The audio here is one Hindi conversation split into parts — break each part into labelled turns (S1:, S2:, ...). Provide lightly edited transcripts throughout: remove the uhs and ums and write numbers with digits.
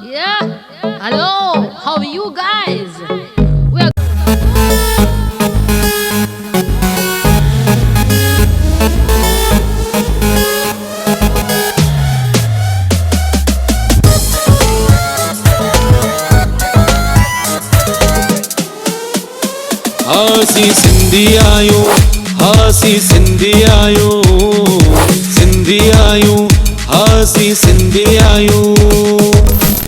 S1: Yeah. Hello. How are you guys? We are
S2: हासी Sindhi आयो, हासी सिंधी आयो, सिंधी आयो, हासी सिंधी आयो।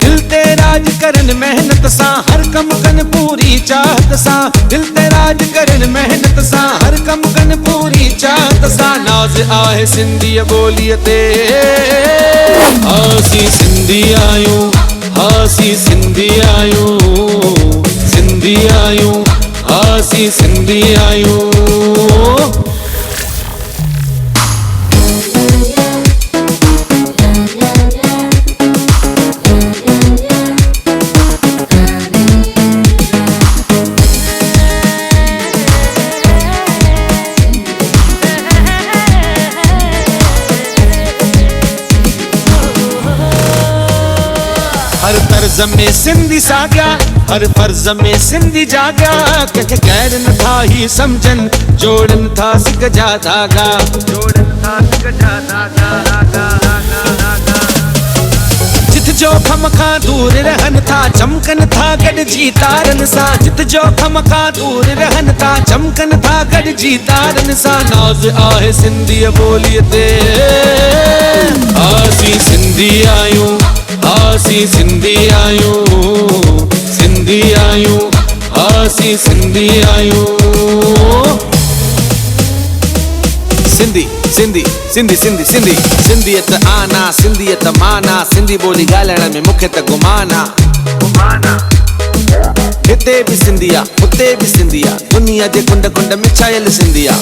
S2: दिल ते राज करन मेहनत सा, हर कम कन पूरी चाहत सा। दिल ते राज करन मेहनत सा, हर कम कन पूरी चाहत सा। नाज आहे सिंधी बोलिय ते, हासी सिंधी आयो, हासी सिंधी आयो, सिंधी आयो, हासी सिंधी आयो। हर तर्ज में सिंधी साॻिया, हर फर्ज में सिंधी जाॻिया। कंहिंखे गैर नथा ही समझन, जोड़न था सिक जा धागा, जोड़न था सिक जा धागा। जित जो खम खां दूर रहन था, चमकन था गॾिजी तारन सां। जित जो खम खां दूर रहन था, चमकन था गॾिजी तारन सां। नाज़ आहे सिंधी ॿोलीअ ते, हासी सिंधी आयो, हासी सिंधी आयो, सिंधी आयो, हासी सिंधी आयो। सिंधी सिंधी सिंधी सिंधी सिंधी सिंधियत आना, सिंधियत माना। सिंधी ॿोली ॻाल्हाइण में मूंखे त गुमाना। हिते बि सिंधिया, हुते बि सिंधिया, दुनिया जे कुंड कुंड में छायल सिंधिया।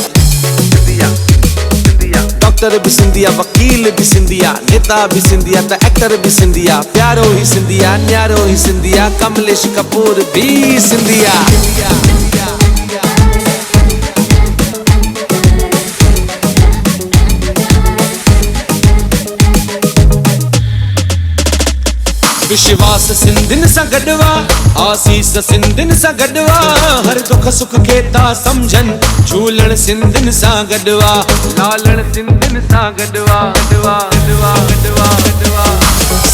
S2: डॉक्टर भी सिंधिया, वकील भी सिंधिया, नेता भी सिंधिया, त एक्टर भी सिंधिया। प्यारो ही सिंधिया, न्यारो ही सिंधिया, कमलेश कपूर भी सिंधिया। विश्वास सिंधिन सां गॾवा, आसीस सिंधिन सां गॾवा। हर दुख सुख खे था समझन, झूलण सिंधिन सां गॾवा, लालण सिंधिन सां गॾवा, गॾवा गॾवा गॾवा गॾवा।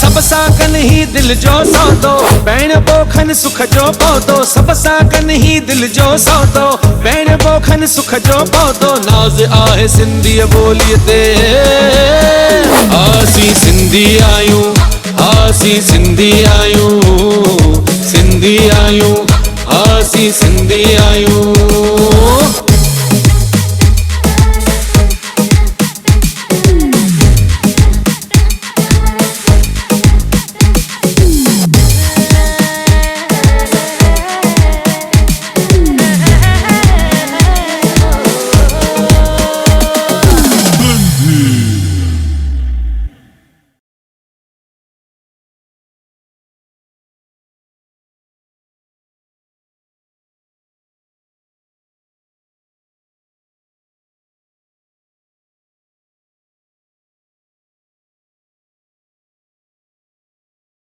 S2: सब सां कन ही दिल जो सौदो, भेण पोखन सुख जो पौधो। सब सां कन ही दिल जो सौदो, भेण पोखन सुख जो पौधो। नाज़ आहे सिंधी ॿोलीअ ते, हासी सिंधी आयो, हासी सिंधी आयो, सिंधी आयो, हासी सिंधी आयो।